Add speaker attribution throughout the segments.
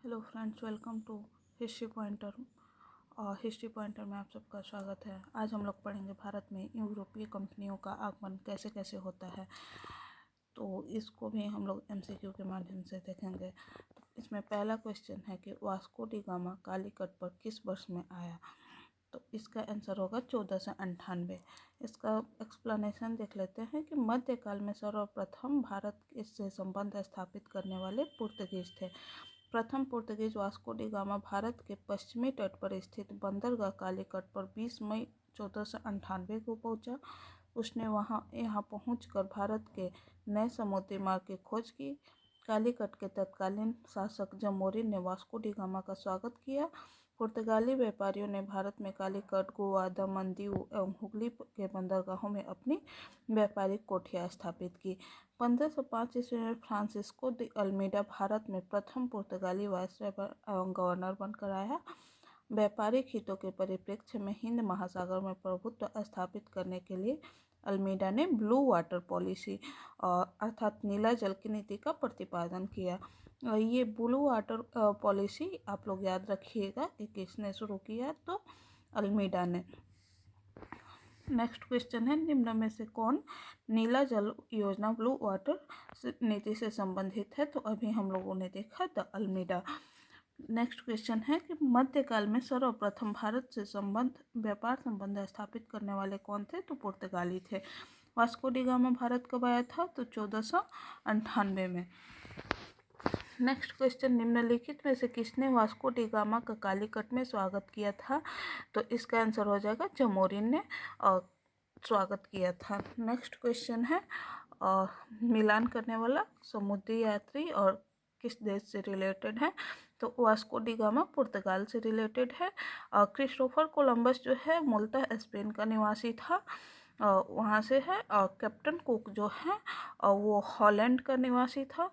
Speaker 1: Hello friends, welcome to history pointer. और history pointer में आप सबका स्वागत है। आज हम लोग पढ़ेंगे भारत में यूरोपीय कंपनियों का आगमन कैसे कैसे होता है। तो इसको भी हम लोग एमसीक्यू के माध्यम से देखेंगे। इसमें पहला क्वेश्चन है कि वास्को डी गामा कालीकट पर किस वर्ष में आया। तो इसका आंसर होगा 1498। इसका एक्सप्लेनेशन देख लेते हैं कि मध्यकाल में सर्वप्रथम भारत से संबंध स्थापित करने वाले पुर्तगीज थे। प्रथम Portuguese Vasco D gamma Bharat के पश्चिमी तट पर स्थित बंदरगाह कालीकट पर 20 मई 1498 को पहुंचा। उसने यहाँ पहुंचकर भारत के नए समुद्री मार्ग की खोज की। कालीकट के तत्कालीन शासक जमोरिन ने वास्को डी गामा का स्वागत किया। पुर्तगाली व्यापारियों ने भारत में कालीकट, गोवा, दमन, दीव एवं हुगली के बंदरगाहों में अपनी व्यापारिक कोठियाँ स्थापित की। 1505 ईस्वी में फ्रांसिस्को दी अल्मीडा भारत में प्रथम पुर्तगाली वायसराय एवं गवर्नर बनकर आया। व्यापारिक हितों के परिप्रेक्ष्य में हिंद महासागर में प्रभुत्व स्थापित करने के लिए अल्मीडा ने ब्लू वाटर पॉलिसी अर्थात नीला जल की नीति का प्रतिपादन किया। ये ब्लू वाटर पॉलिसी आप लोग याद रखिएगा कि किसने शुरू किया, तो अल्मीडा ने। नेक्स्ट क्वेश्चन है, निम्न में से कौन नीला जल योजना ब्लू वाटर नीति से संबंधित है। तो अभी हम लोगों ने देखा द अल्मीडा। नेक्स्ट क्वेश्चन है कि मध्यकाल में सर्वप्रथम भारत से व्यापार संबंध स्थापित करने वाले कौन थे। तो पुर्तगाली थे। वास्को डी गामा भारत कब आया था। तो 1498 में। नेक्स्ट क्वेश्चन, निम्नलिखित में से किसने वास्को डी गामा का कालीकट में स्वागत किया था। तो इसका आंसर हो जाएगा जमोरिन ने स्वागत किया था। नेक्स्ट क्वेश्चन है मिलान करने वाला समुद्री यात्री और किस देश से रिलेटेड है। तो वास्को डी गामा पुर्तगाल से रिलेटेड है। क्रिस्टोफर कोलंबस जो है मूलतः स्पेन का निवासी था, वहाँ से है। कैप्टन कुक जो है वो हॉलैंड का निवासी था।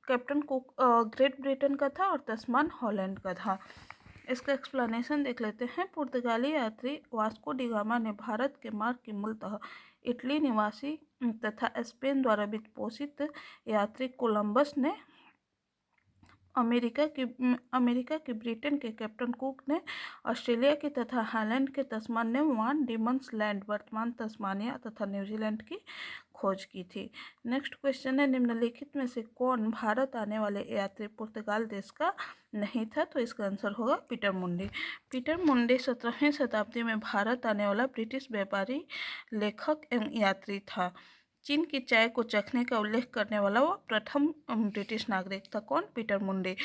Speaker 1: कैप्टन कुक ग्रेट ब्रिटेन का था और तस्मान हॉलैंड का था। इसका एक्सप्लेनेशन देख लेते हैं। पुर्तगाली यात्री वास्को डी गामा ने भारत के मार्ग की मूलतः इटली निवासी तथा स्पेन द्वारा वित्तपोषित यात्री कोलंबस ने अमेरिका की ब्रिटेन के कैप्टन कुक ने ऑस्ट्रेलिया की तथा हालैंड के तस्मान ने वान डीमंस लैंड वर्तमान तस्मानिया तथा न्यूजीलैंड की खोज की थी। नेक्स्ट क्वेश्चन है, निम्नलिखित में से कौन भारत आने वाले यात्री पुर्तगाल देश का नहीं था। तो इसका आंसर होगा पीटर मुंडी। पीटर मुंडी 17वीं शताब्दी में भारत आने वाला ब्रिटिश व्यापारी, लेखक एवं यात्री था। चीन की चाय को चखने का उल्लेख करने वाला वो प्रथम ब्रिटिश नागरिक था। कौन? पीटर मुंडी।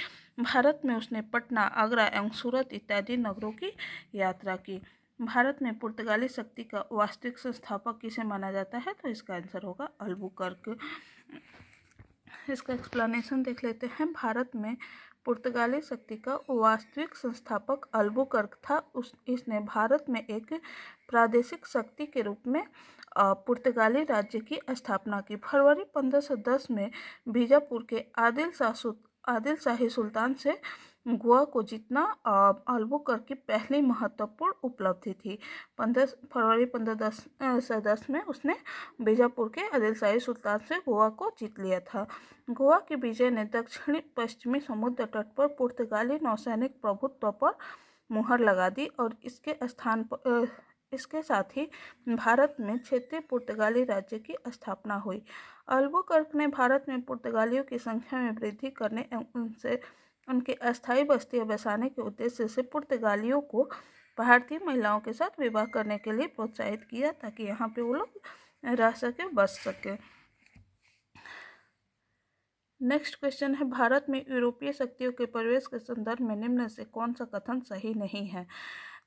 Speaker 1: भारत में उसने पटना, आगरा एवं सूरत इत्यादि नगरों की यात्रा की। भारत में पुर्तगाली शक्ति का वास्तविक संस्थापक किसे माना जाता है। तो इसका आंसर होगा अल्बुकर्क। इसका एक्सप्लेनेशन देख लेते हैं। भारत में पुर्तगाली शक्ति का वास्तविक संस्थापक अल्बुकर्क था। इसने भारत में एक प्रादेशिक शक्ति के रूप में पुर्तगाली राज्य की स्थापना की। फरवरी 1510 में बीजापुर के आदिल शाही सुल्तान से गोवा को जीतना अल्बुकर्क की पहली महत्वपूर्ण उपलब्धि थी। फरवरी 1510 में उसने बीजापुर के आदिल शाही सुल्तान से गोवा को जीत लिया था। गोवा की विजय ने दक्षिणी पश्चिमी समुद्र तट पर पुर्तगाली नौसैनिक प्रभुत्व पर मुहर लगा दी और इसके साथ ही भारत में क्षेत्रीय पुर्तगाली राज्य की स्थापना हुई। अल्बुकर्क ने भारत में पुर्तगालियों की संख्या में वृद्धि करने एवं उनके अस्थायी बस्तियां बसाने के उद्देश्य से पुर्तगालियों को भारतीय महिलाओं के साथ विवाह करने के लिए प्रोत्साहित किया, ताकि यहाँ पे वो लोग रह सके, बस सके। नेक्स्ट क्वेश्चन है, भारत में यूरोपीय शक्तियों के प्रवेश के संदर्भ में निम्न से कौन सा कथन सही नहीं है।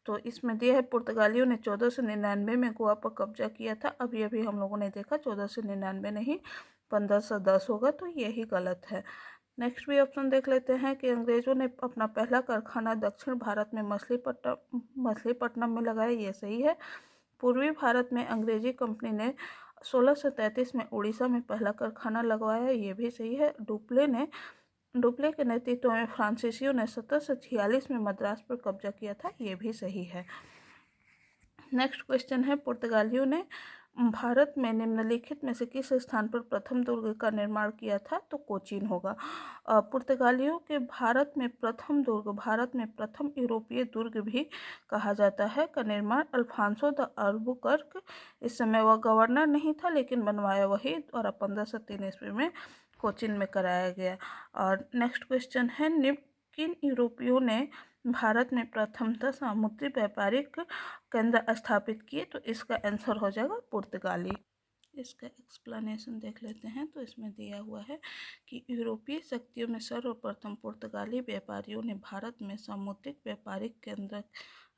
Speaker 1: तो इसमें दिया है, पुर्तगालियों ने 1499 में गोवा पर कब्जा किया था। अभी हम लोगों ने देखा 1499 नहीं 1510 होगा, तो यही गलत है। नेक्स्ट भी ऑप्शन देख लेते हैं कि अंग्रेजों ने अपना पहला कारखाना दक्षिण भारत में मछलीपट्टनम में लगाया। ये सही है। पूर्वी भारत में अंग्रेजी कंपनी ने 1633 में उड़ीसा में पहला कारखाना लगवाया। ये भी सही है। डुप्ले के नेतृत्व में फ्रांसीसियों ने 1746 में मद्रास पर कब्जा किया था। ये भी सही है। नेक्स्ट क्वेश्चन है, पुर्तगालियों ने भारत में निम्नलिखित में से किस स्थान पर प्रथम दुर्ग का निर्माण किया था? तो कोचीन होगा। पुर्तगालियों के भारत में प्रथम दुर्ग, भारत में प्रथम यूरोपीय दुर्ग भी कहा जाता है, का निर्माण अल्फांसो द अल्बुकर्क, इस समय वह गवर्नर नहीं था लेकिन बनवाया वही, और 1503 ईस्वी में कोचीन में कराया गया। और नेक्स्ट क्वेश्चन है, किन यूरोपियों ने भारत में प्रथमतः समुद्री व्यापारिक केंद्र स्थापित किए? तो इसका आंसर हो जाएगा पुर्तगाली। इसका एक्सप्लेनेशन देख लेते हैं। तो इसमें दिया हुआ है कि यूरोपीय शक्तियों में सर्वप्रथम पुर्तगाली व्यापारियों ने भारत में सामुद्रिक व्यापारिक केंद्र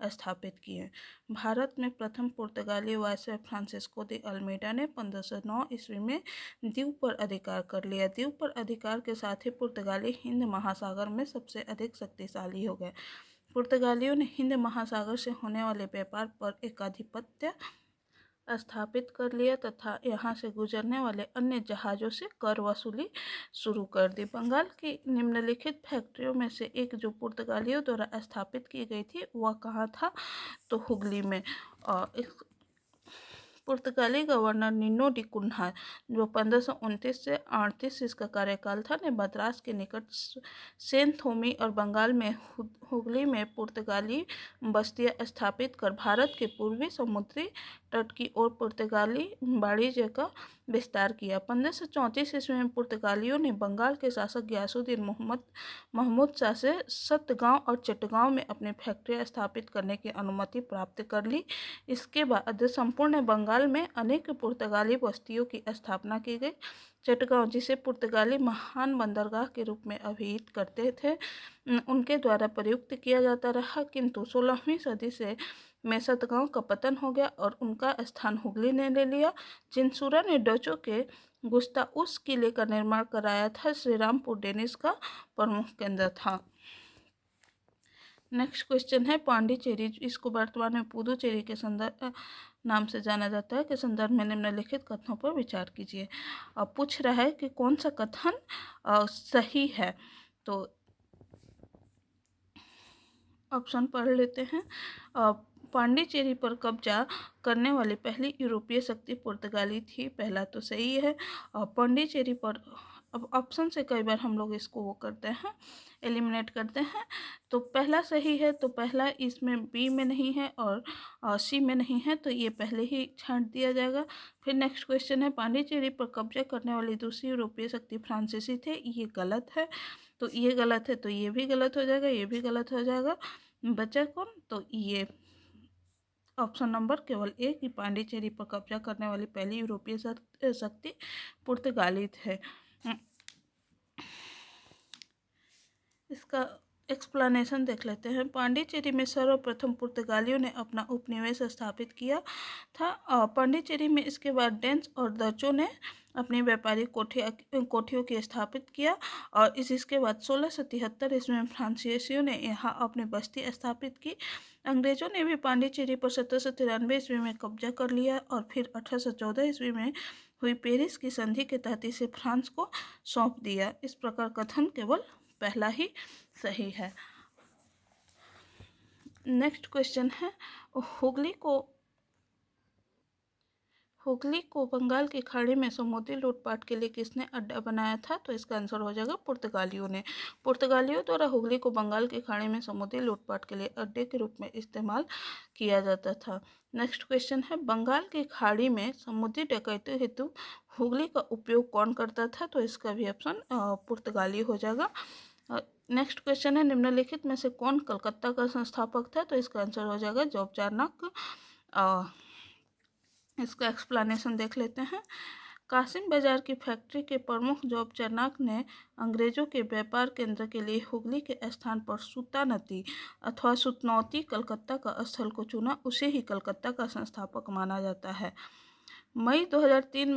Speaker 1: स्थापित किए। भारत में प्रथम पुर्तगाली वायसराय फ्रांसिस्को दी अल्मीडा ने 1509 ईस्वी में दीव पर अधिकार कर लिया। दीव पर अधिकार के साथ ही पुर्तगाली हिंद महासागर में सबसे अधिक शक्तिशाली हो गए। पुर्तगालियों ने हिंद महासागर से होने वाले व्यापार पर एकाधिपत्य स्थापित कर लिया तथा यहाँ से गुजरने वाले अन्य जहाज़ों से कर वसूली शुरू कर दी। बंगाल की निम्नलिखित फैक्ट्रियों में से एक जो पुर्तगालियों द्वारा स्थापित की गई थी वह कहाँ था? तो हुगली में। पुर्तगाली गवर्नर निनो डी कुन्हा, जो 1529 से 38 इसका कार्यकाल था, ने मद्रास के निकट सेंथोमी और बंगाल में हुगली में पुर्तगाली बस्तियां स्थापित कर भारत के पूर्वी समुद्री तट की ओर पुर्तगाली वाणिज्य का विस्तार किया। 1534 ईस्वी में पुर्तगालियों ने बंगाल के शासक गयासुद्दीन महमूद शाह से सतगांव और चटगांव में अपनी फैक्ट्रियां स्थापित करने की अनुमति प्राप्त कर ली। इसके बाद संपूर्ण बंगाल में अनेक पुर्तगाली बस्तियों की स्थापना की गई। चटगांव, जिसे पुर्तगाली महान बंदरगाह के रूप में अभिहित करते थे, उनके द्वारा प्रयुक्त किया जाता रहा, किंतु 16वीं सदी से में सतगांव का पतन हो गया और उनका स्थान हुगली ने ले लिया। चिंसुरा ने डचों के गुस्ताउस किले का निर्माण कराया था। श्रीरामपुर डेनिश का प्रमुख केंद्र था। नेक्स्ट क्वेश्चन है, पांडिचेरी, इसको वर्तमान में पुदुचेरी के संदर्भ नाम से जाना जाता है, के संदर्भ में निम्नलिखित कथनों पर विचार कीजिए। पूछ रहा है कि कौन सा कथन सही है। तो ऑप्शन पढ़ लेते हैं। पांडिचेरी पर कब्जा करने वाली पहली यूरोपीय शक्ति पुर्तगाली थी, पहला तो सही है। पांडिचेरी पर, अब ऑप्शन से कई बार हम लोग इसको वो करते हैं, एलिमिनेट करते हैं, तो पहला सही है, तो पहला इसमें बी में नहीं है और सी में नहीं है, तो ये पहले ही छांट दिया जाएगा। फिर नेक्स्ट क्वेश्चन है, पांडिचेरी पर कब्जा करने वाली दूसरी यूरोपीय शक्ति फ्रांसीसी थे, ये गलत है, तो ये गलत है, तो ये भी गलत हो जाएगा, ये भी गलत हो जाएगा। बचा कौन? तो ये ऑप्शन नंबर केवल ए कि पांडिचेरी पर कब्जा करने वाली पहली यूरोपीय शक्ति पुर्तगाली थे। इसका एक्सप्लेनेशन देख लेते हैं। पांडिचेरी में सर्वप्रथम पुर्तगालियों ने अपना उपनिवेश स्थापित किया था। पांडिचेरी में इसके बाद डेंस और डचों ने अपनी व्यापारिक कोठियों की स्थापित किया और इसके बाद 1673 ईस्वी में फ्रांसीसियों ने यहाँ अपनी बस्ती स्थापित की। अंग्रेजों ने भी पांडिचेरी पर 1793 ईस्वी में कब्जा कर लिया और फिर 1814 ईस्वी में हुई पेरिस की संधि के तहत इसे फ्रांस को सौंप दिया। इस प्रकार कथन केवल पहला ही सही है। नेक्स्ट क्वेश्चन है, हुगली को बंगाल की खाड़ी में समुद्री लूटपाट के लिए किसने अड्डा बनाया था? तो इसका आंसर हो जाएगा पुर्तगालियों ने। पुर्तगालियों द्वारा हुगली को बंगाल की खाड़ी में समुद्री लूटपाट के लिए अड्डे के रूप में इस्तेमाल किया जाता था। नेक्स्ट क्वेश्चन है, बंगाल की खाड़ी में समुद्री डकैती हेतु हुगली का उपयोग कौन करता था? तो इसका भी ऑप्शन पुर्तगाली हो जाएगा। नेक्स्ट क्वेश्चन है, निम्नलिखित में से कौन कलकत्ता का संस्थापक था? तो इसका आंसर हो जाएगा जॉब चार्नक। इसका एक्सप्लेनेशन देख लेते हैं। कासिम बाजार की फैक्ट्री के प्रमुख जॉब चार्नक ने अंग्रेजों के व्यापार केंद्र के लिए हुगली के स्थान पर सूतानती अथवा सुतनौती कलकत्ता का स्थल को चुना। उसे ही कलकत्ता का संस्थापक माना जाता है। मई 2003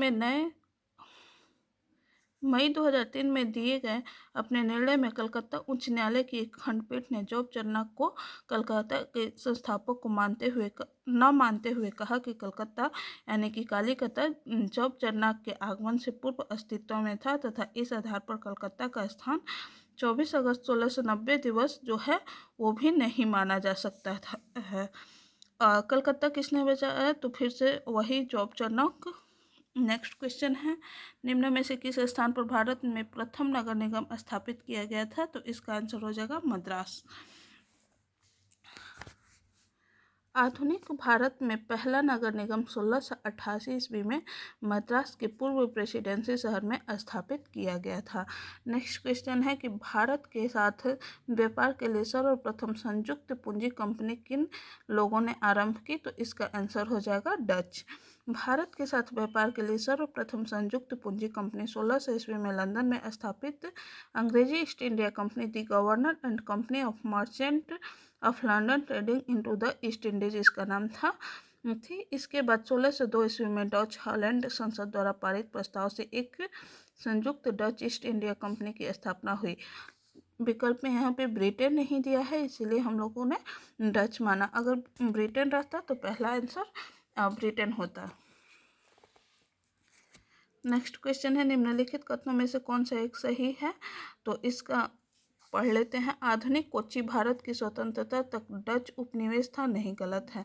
Speaker 1: में दिए गए अपने निर्णय में कलकत्ता उच्च न्यायालय की एक खंडपीठ ने जॉब चार्नक को कलकत्ता के संस्थापक को न मानते हुए कहा कि कलकत्ता यानी कि कलिकता जॉब चार्नक के आगमन से पूर्व अस्तित्व में था तथा इस आधार पर कलकत्ता का स्थान 24 अगस्त 1690 दिवस जो है वो भी नहीं माना जा सकता है। कलकत्ता किसने बेचा है? तो फिर से वही जॉब चाणक्य। नेक्स्ट क्वेश्चन है, निम्न में से किस स्थान पर भारत में प्रथम नगर निगम स्थापित किया गया था? तो इसका आंसर हो जाएगा मद्रास। आधुनिक भारत में पहला नगर निगम 1688 ईस्वी में मद्रास के पूर्व प्रेसिडेंसी शहर में स्थापित किया गया था। नेक्स्ट क्वेश्चन है कि भारत के साथ व्यापार के लिए सर्वप्रथम संयुक्त पूंजी कंपनी किन लोगों ने आरंभ की? तो इसका आंसर हो जाएगा डच। भारत के साथ व्यापार के लिए सर्वप्रथम संयुक्त पूंजी कंपनी 1600 ईस्वी में लंदन में स्थापित अंग्रेजी east India company the governor and company of merchant of London trading into the East Indies इसका नाम थी। इसके बाद 1602 ईस्वी में डच हॉलैंड संसद द्वारा पारित प्रस्ताव से एक संयुक्त डच ईस्ट इंडिया कंपनी की स्थापना हुई। विकल्प में यहाँ पे ब्रिटेन नहीं दिया है, इसीलिए हम लोगों ने डच माना। अगर ब्रिटेन रहता तो पहला आंसर ब्रिटेन होता। नेक्स्ट क्वेश्चन है, निम्नलिखित कथनों में से कौन सा एक सही है? तो इसका पढ़ लेते हैं। आधुनिक कोच्चि भारत की स्वतंत्रता तक डच उपनिवेश था, नहीं, गलत है।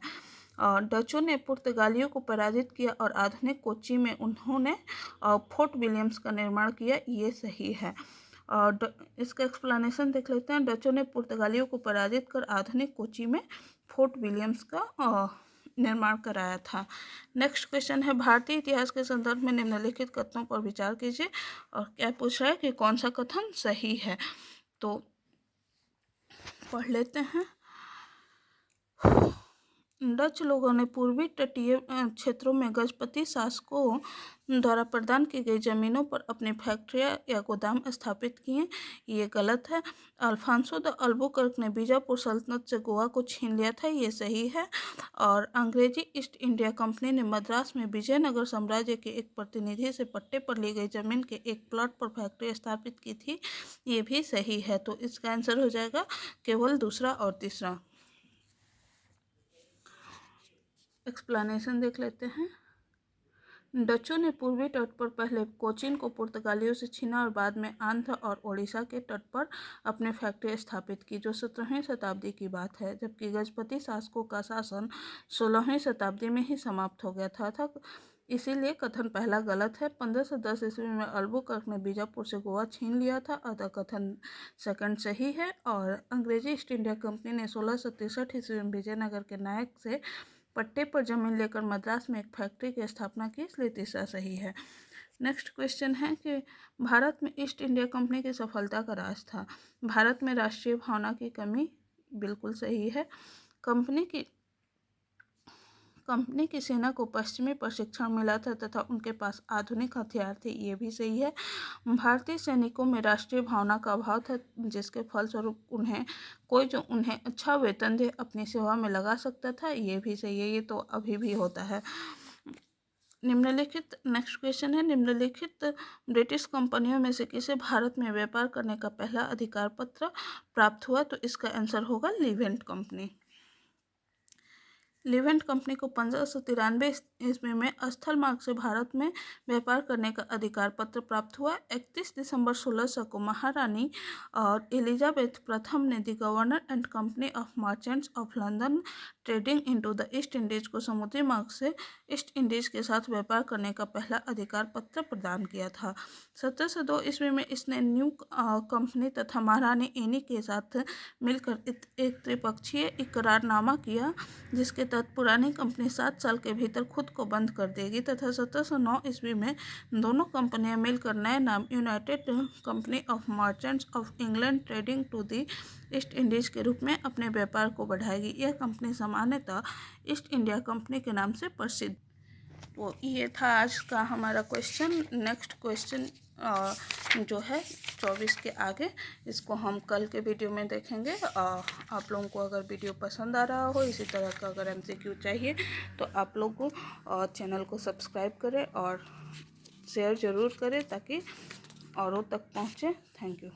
Speaker 1: डचों ने पुर्तगालियों को पराजित किया और आधुनिक कोच्चि में उन्होंने फोर्ट विलियम्स का निर्माण किया, ये सही है। इसका एक्सप्लेनेशन देख लेते हैं। डचों ने पुर्तगालियों को पराजित कर आधुनिक कोच्चि में फोर्ट विलियम्स का निर्माण कराया था। नेक्स्ट क्वेश्चन है, भारतीय इतिहास के संदर्भ में निम्नलिखित कथनों पर विचार कीजिए। और क्या पूछ रहा है कि कौन सा कथन सही है? तो पढ़ लेते हैं। डच लोगों ने पूर्वी तटीय क्षेत्रों में गजपति शासकों द्वारा प्रदान की गई जमीनों पर अपनी फैक्ट्रियां या गोदाम स्थापित किए, ये गलत है। अल्फांसो द अल्बुकर्क ने बीजापुर सल्तनत से गोवा को छीन लिया था, ये सही है। और अंग्रेजी ईस्ट इंडिया कंपनी ने मद्रास में विजयनगर साम्राज्य के एक प्रतिनिधि से पट्टे पर ली गई जमीन के एक प्लॉट पर फैक्ट्री स्थापित की थी, ये भी सही है। तो इसका आंसर हो जाएगा केवल दूसरा और तीसरा। एक्सप्लेनेशन देख लेते हैं। डचों ने पूर्वी तट पर पहले कोचीन को पुर्तगालियों से छीना और बाद में आंध्र और ओडिशा के तट पर अपनी फैक्ट्री स्थापित की, जो 17वीं शताब्दी की बात है, जबकि गजपति शासकों का शासन 16वीं शताब्दी में ही समाप्त हो गया था। इसीलिए कथन पहला गलत है। 1510 ईस्वी में अल्बुकर्क ने बीजापुर से गोवा छीन लिया था, अतः कथन सेकंड सही है। और अंग्रेजी ईस्ट इंडिया कंपनी ने 1663 ईस्वी में विजयनगर के नायक से पट्टे पर जमीन लेकर मद्रास में एक फैक्ट्री की स्थापना की, इसलिए तीसरा सही है। नेक्स्ट क्वेश्चन है कि भारत में ईस्ट इंडिया कंपनी की सफलता का राज था। भारत में राष्ट्रीय भावना की कमी, बिल्कुल सही है। कंपनी की सेना को पश्चिमी प्रशिक्षण मिला था तथा उनके पास आधुनिक हथियार थे, ये भी सही है। भारतीय सैनिकों में राष्ट्रीय भावना का अभाव था, जिसके फलस्वरूप कोई जो उन्हें अच्छा वेतन दे अपनी सेवा में लगा सकता था, ये भी सही है। ये तो अभी भी होता है। नेक्स्ट क्वेश्चन है, निम्नलिखित ब्रिटिश कंपनियों में से किसे भारत में व्यापार करने का पहला अधिकार पत्र प्राप्त हुआ? तो इसका आंसर होगा लिवेंट कंपनी। लिवेंट कंपनी को 1593 ईस्वी में स्थल मार्ग से भारत में व्यापार करने का अधिकार पत्र प्राप्त हुआ। 31 दिसंबर 1600 को महारानी और एलिजाबेथ प्रथम ने the governor and company of Merchants of London trading into the East Indies को समुद्री मार्ग से ईस्ट इंडीज के साथ व्यापार करने का पहला अधिकार पत्र प्रदान किया था। 1702 ईस्वी में इसने न्यू कंपनी तथा महारानी एनी के साथ मिलकर एक त्रिपक्षीय इकरारनामा किया, जिसके तहत पुरानी कंपनी 7 साल के भीतर खुद को बंद कर देगी तथा 1709 ईस्वी में दोनों कंपनियां मिलकर नए नाम United Company of Merchants of England Trading to the East Indies के रूप में अपने व्यापार को बढ़ाएगी। यह कंपनी सामान्यतः ईस्ट इंडिया कंपनी के नाम से प्रसिद्ध। तो ये था आज का हमारा क्वेश्चन। नेक्स्ट क्वेश्चन जो है 24 के आगे, इसको हम कल के वीडियो में देखेंगे। आप लोगों को अगर वीडियो पसंद आ रहा हो, इसी तरह का अगर MCQ चाहिए, तो आप लोग चैनल को सब्सक्राइब करें और शेयर ज़रूर करें ताकि औरों तक पहुँचे। Thank you.